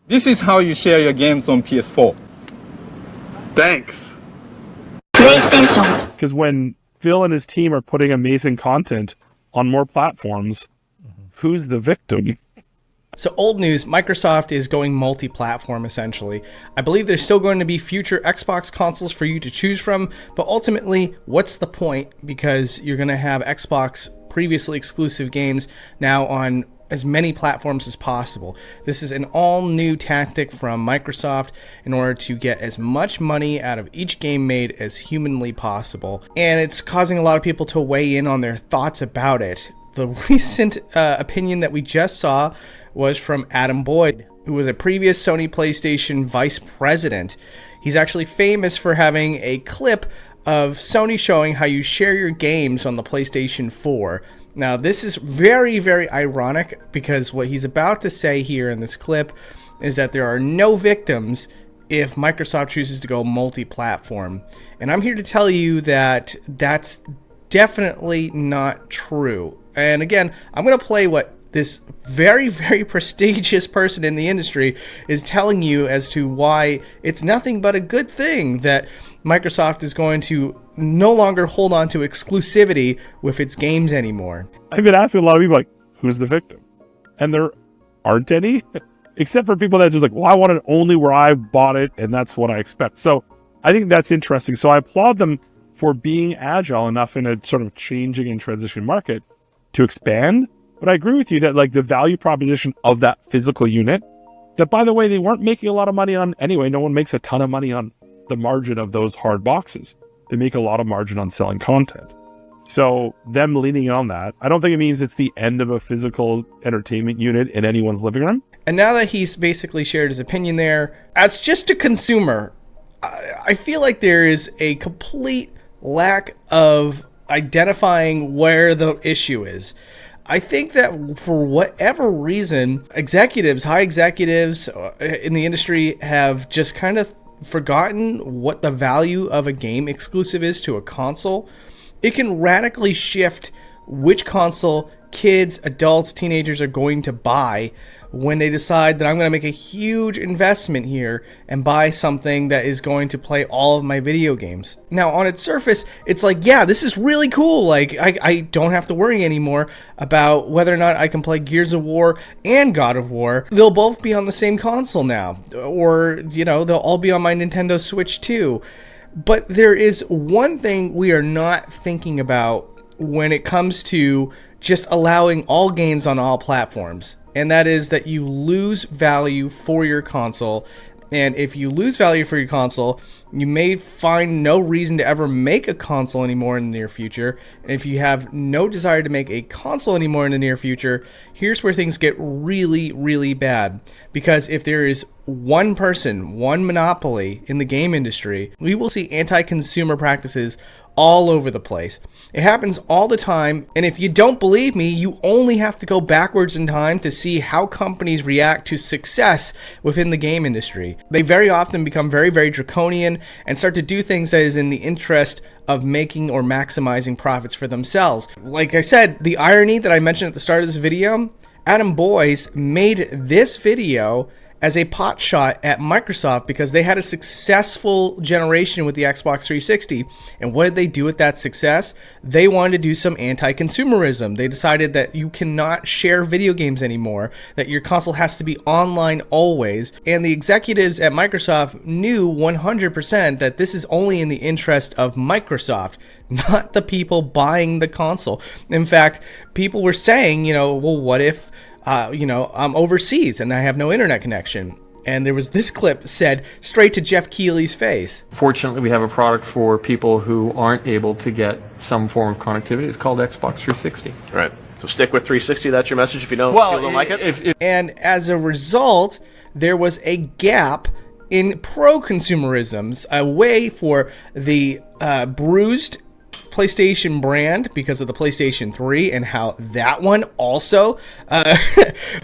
This is how you share your games on PS4. Thanks. PlayStation. Because when Phil and his team are putting amazing content on more platforms, who's the victim? So old news, Microsoft is going multi-platform essentially. I believe there's still going to be future Xbox consoles for you to choose from, but ultimately, what's the point? Because you're going to have Xbox previously exclusive games now on as many platforms as possible. This is an all-new tactic from Microsoft in order to get as much money out of each game made as humanly possible. And it's causing a lot of people to weigh in on their thoughts about it. The recent opinion that we just saw was from Adam Boyd, who was a previous Sony PlayStation vice president. He's actually famous for having a clip of Sony showing how you share your games on the PlayStation 4. Now, this is very, very ironic because what he's about to say here in this clip is that there are no victims if Microsoft chooses to go multi-platform. And I'm here to tell you that that's definitely not true. And again, I'm going to play what this very, very prestigious person in the industry is telling you as to why it's nothing but a good thing that Microsoft is going to no longer hold on to exclusivity with its games anymore. I've been asking a lot of people, like, who's the victim? And there aren't any, except for people that are just like, well, I want it only where I bought it, and that's what I expect. So I think that's interesting. So I applaud them for being agile enough in a sort of changing and transition market to expand. But I agree with you that, like, the value proposition of that physical unit, that, by the way, they weren't making a lot of money on anyway. No one makes a ton of money on the margin of those hard boxes. They make a lot of margin on selling content. So them leaning on that, I don't think it means it's the end of a physical entertainment unit in anyone's living room. And now that he's basically shared his opinion there, as just a consumer, I feel like there is a complete lack of identifying where the issue is. I think that for whatever reason, executives, high executives in the industry have just kind of forgotten what the value of a game exclusive is to a console. It can radically shift which console kids, adults, teenagers are going to buy when they decide that I'm going to make a huge investment here and buy something that is going to play all of my video games. Now, on its surface, it's like, yeah, this is really cool. Like, I don't have to worry anymore about whether or not I can play Gears of War and God of War. They'll both be on the same console now. Or, you know, they'll all be on my Nintendo Switch too. But there is one thing we are not thinking about when it comes to just allowing all games on all platforms. And that is that you lose value for your console. And if you lose value for your console, you may find no reason to ever make a console anymore in the near future. And if you have no desire to make a console anymore in the near future, here's where things get really, really bad. Because if there is one person, one monopoly in the game industry, we will see anti-consumer practices all over the place. It happens all the time, and if you don't believe me, you only have to go backwards in time to see how companies react to success within the game industry. They very often become very, very draconian and start to do things that is in the interest of making or maximizing profits for themselves. Like I said, the irony that I mentioned at the start of this video, Adam Boyd made this video as a pot shot at Microsoft because they had a successful generation with the Xbox 360. And what did they do with that success? They wanted to do some anti-consumerism. They decided that you cannot share video games anymore, that your console has to be online always. And the executives at Microsoft knew 100% that this is only in the interest of Microsoft, not the people buying the console. In fact, people were saying, you know, well, what if I'm overseas and I have no internet connection? And there was this clip said straight to Jeff Keighley's face. Fortunately, we have a product for people who aren't able to get some form of connectivity. It's called Xbox 360. Right. So stick with 360. That's your message if you don't, like it? And as a result, there was a gap in pro-consumerisms, a way for the bruised PlayStation brand because of the PlayStation 3 and how that one also,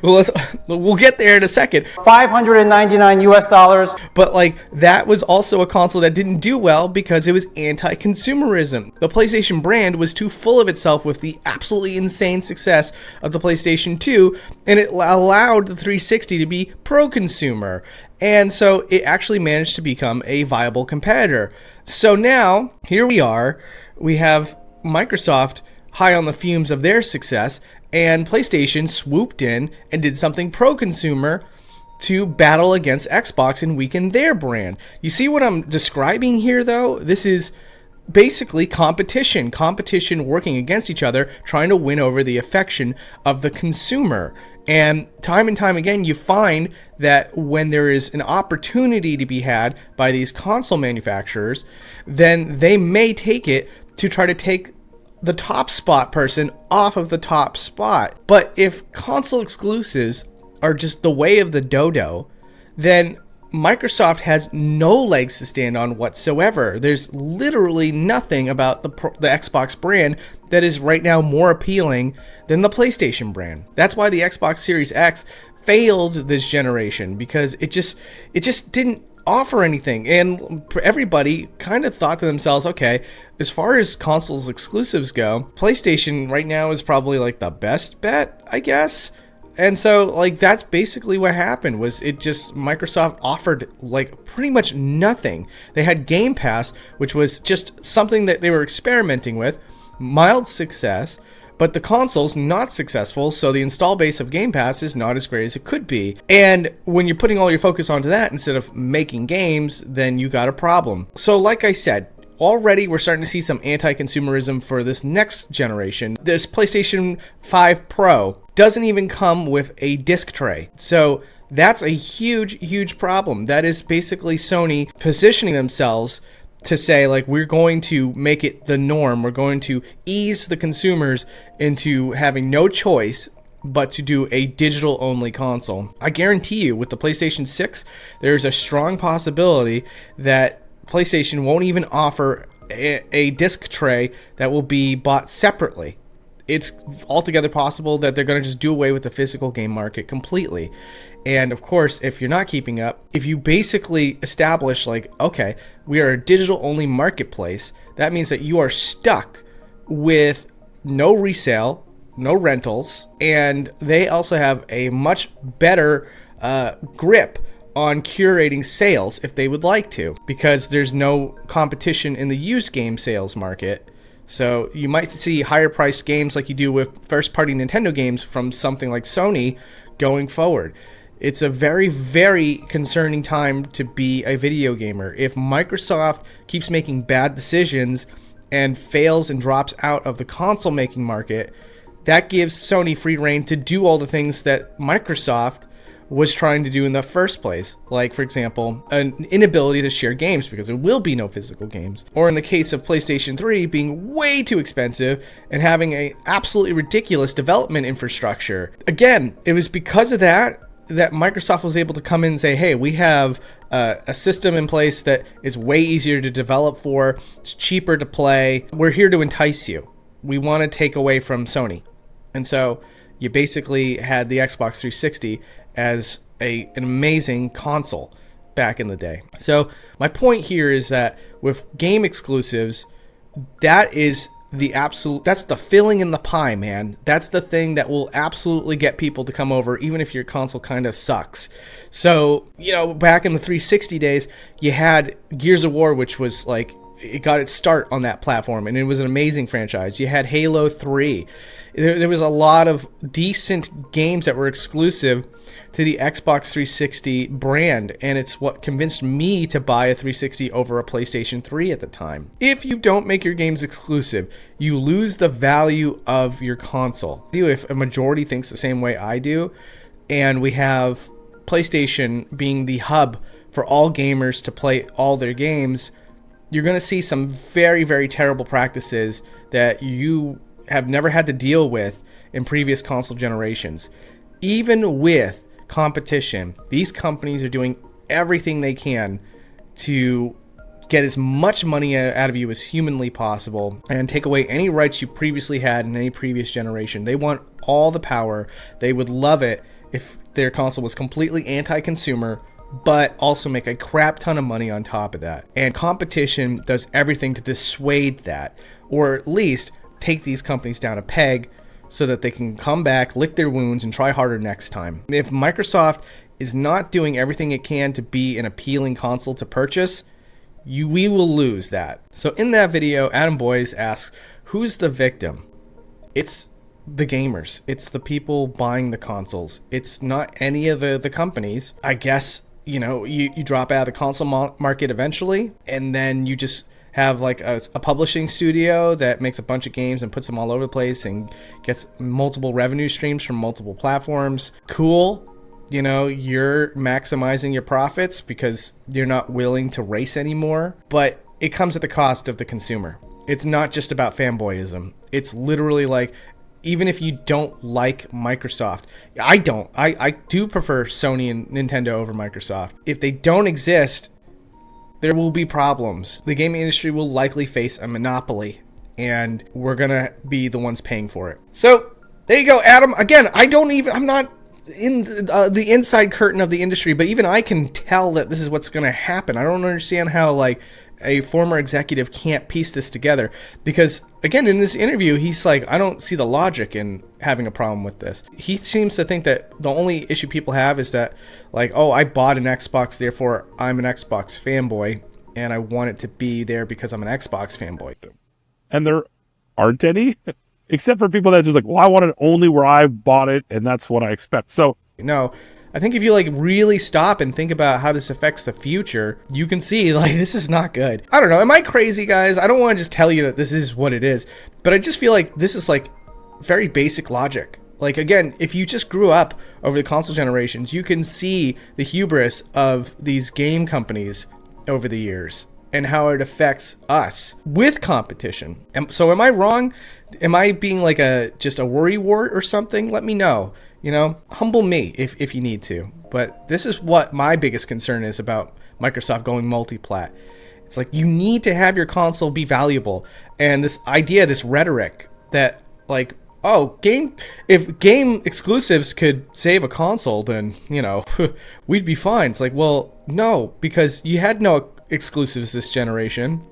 we'll get there in a second. $599 US. But like that was also a console that didn't do well because it was anti-consumerism. The PlayStation brand was too full of itself with the absolutely insane success of the PlayStation 2, and it allowed the 360 to be pro-consumer. And so it actually managed to become a viable competitor. So now, here we are. We have Microsoft high on the fumes of their success, and PlayStation swooped in and did something pro-consumer to battle against Xbox and weaken their brand. You see what I'm describing here, though? This is basically competition working against each other, trying to win over the affection of the consumer. And time again, you find that when there is an opportunity to be had by these console manufacturers, then they may take it to try to take the top spot person off of the top spot. But if console exclusives are just the way of the dodo, then Microsoft has no legs to stand on whatsoever. There's literally nothing about the Xbox brand that is right now more appealing than the PlayStation brand. That's why the Xbox Series X failed this generation, because it just didn't offer anything, and everybody kind of thought to themselves, okay, as far as consoles exclusives go, PlayStation right now is probably like the best bet, I guess. And so like that's basically what happened. Was it just Microsoft offered like pretty much nothing. They had Game Pass, which was just something that they were experimenting with, mild success, but the console's not successful, so the install base of Game Pass is not as great as it could be. And when you're putting all your focus onto that instead of making games, then you got a problem. So like I said, already we're starting to see some anti-consumerism for this next generation. This PlayStation 5 Pro doesn't even come with a disc tray. So that's a huge problem. That is basically Sony positioning themselves to say, like, we're going to make it the norm. We're going to ease the consumers into having no choice but to do a digital-only console. I guarantee you, with the PlayStation 6, there's a strong possibility that PlayStation won't even offer a disc tray that will be bought separately. It's altogether possible that they're going to just do away with the physical game market completely. And of course, if you're not keeping up, if you basically establish like, okay, we are a digital only marketplace, that means that you are stuck with no resale, no rentals, and they also have a much better grip on curating sales if they would like to, because there's no competition in the used game sales market. So you might see higher priced games like you do with first party Nintendo games from something like Sony going forward. It's a very concerning time to be a video gamer. If Microsoft keeps making bad decisions and fails and drops out of the console making market, that gives Sony free rein to do all the things that Microsoft was trying to do in the first place. Like, for example, an inability to share games because there will be no physical games. Or in the case of PlayStation 3 being way too expensive and having a absolutely ridiculous development infrastructure. Again, it was because of that Microsoft was able to come in and say, hey, we have a system in place that is way easier to develop for, it's cheaper to play. We're here to entice you. We want to take away from Sony. And so you basically had the Xbox 360 as an amazing console back in the day. So my point here is that with game exclusives, that's the filling in the pie, man. That's the thing that will absolutely get people to come over, even if your console kind of sucks. So, back in the 360 days, you had Gears of War, which was like, it got its start on that platform, and it was an amazing franchise. You had Halo 3. There was a lot of decent games that were exclusive to the Xbox 360 brand, and it's what convinced me to buy a 360 over a PlayStation 3 at the time. If you don't make your games exclusive, you lose the value of your console. If a majority thinks the same way I do, and we have PlayStation being the hub for all gamers to play all their games, you're going to see some very terrible practices that you have never had to deal with in previous console generations. Even with competition, these companies are doing everything they can to get as much money out of you as humanly possible and take away any rights you previously had in any previous generation. They want all the power. They would love it if their console was completely anti-consumer, but also make a crap ton of money on top of that. And competition does everything to dissuade that, or at least take these companies down a peg so that they can come back, lick their wounds, and try harder next time. If Microsoft is not doing everything it can to be an appealing console to purchase, we will lose that. So in that video, Adam Boyes asks, who's the victim? It's the gamers. It's the people buying the consoles. It's not any of the companies. I guess, you know, you drop out of the console market eventually, and then you just have like a publishing studio that makes a bunch of games and puts them all over the place and gets multiple revenue streams from multiple platforms. Cool. You know, you're maximizing your profits because you're not willing to race anymore, but it comes at the cost of the consumer. It's not just about fanboyism. It's literally like, even if you don't like Microsoft, I do prefer Sony and Nintendo over Microsoft. If they don't exist, there will be problems. The gaming industry will likely face a monopoly, and we're gonna be the ones paying for it. So there you go, Adam. Again, I'm not in the inside curtain of the industry, but even I can tell that this is what's gonna happen. I don't understand how like a former executive can't piece this together, because again, in this interview, he's like, I don't see the logic in having a problem with this. He seems to think that the only issue people have is that like, oh, I bought an Xbox, therefore I'm an Xbox fanboy, and I want it to be there because I'm an Xbox fanboy. And there aren't any, except for people that are just like, well, I want it only where I bought it, and that's what I expect. So no, I think if you like really stop and think about how this affects the future, you can see like this is not good. I don't know. Am I crazy, guys? I don't want to just tell you that this is what it is, but I just feel like this is like very basic logic. Like, again, if you just grew up over the console generations, you can see the hubris of these game companies over the years and how it affects us with competition. So am I wrong? Am I being like just a worrywart or something? Let me know. You know, humble me if you need to. But this is what my biggest concern is about Microsoft going multi-plat. It's like, you need to have your console be valuable. And this idea, this rhetoric that like, oh, if game exclusives could save a console, then, you know, we'd be fine. It's like, well, no, because you had no exclusives this generation.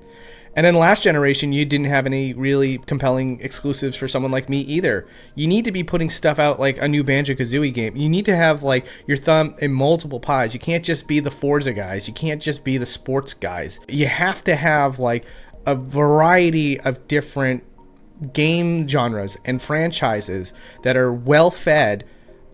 And then last generation, you didn't have any really compelling exclusives for someone like me either. You need to be putting stuff out like a new Banjo-Kazooie game. You need to have like your thumb in multiple pies. You can't just be the Forza guys. You can't just be the sports guys. You have to have like a variety of different game genres and franchises that are well fed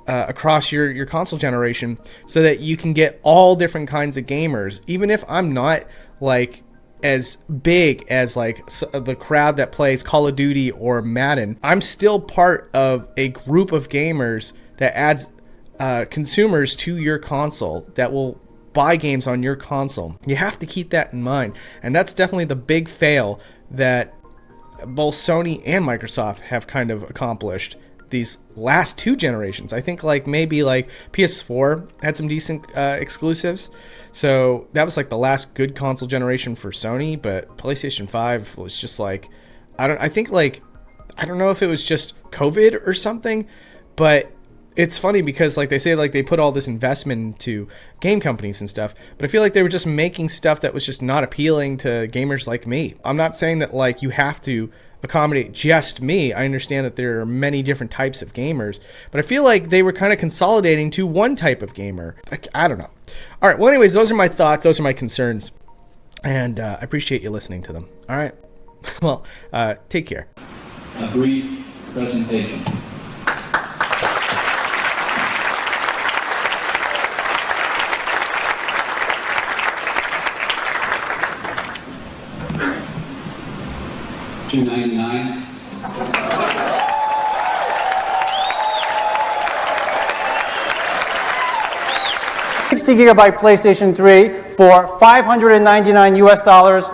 across your console generation, so that you can get all different kinds of gamers. Even if I'm not like as big as like the crowd that plays Call of Duty or Madden, I'm still part of a group of gamers that adds consumers to your console that will buy games on your console. You have to keep that in mind, and that's definitely the big fail that both Sony and Microsoft have kind of accomplished these last two generations. I think like maybe like PS4 had some decent exclusives, so that was like the last good console generation for Sony. But PlayStation 5 was just like, I don't know if it was just COVID or something, but it's funny because like they say like they put all this investment into game companies and stuff, but I feel like they were just making stuff that was just not appealing to gamers like me. I'm not saying that like you have to accommodate just me. I understand that there are many different types of gamers, but I feel like they were kind of consolidating to one type of gamer. I don't know. All right. Well, anyways, those are my thoughts. Those are my concerns, and I appreciate you listening to them. All right. Well, take care. A brief presentation. $299. 60 gigabyte PlayStation 3 for $599 US.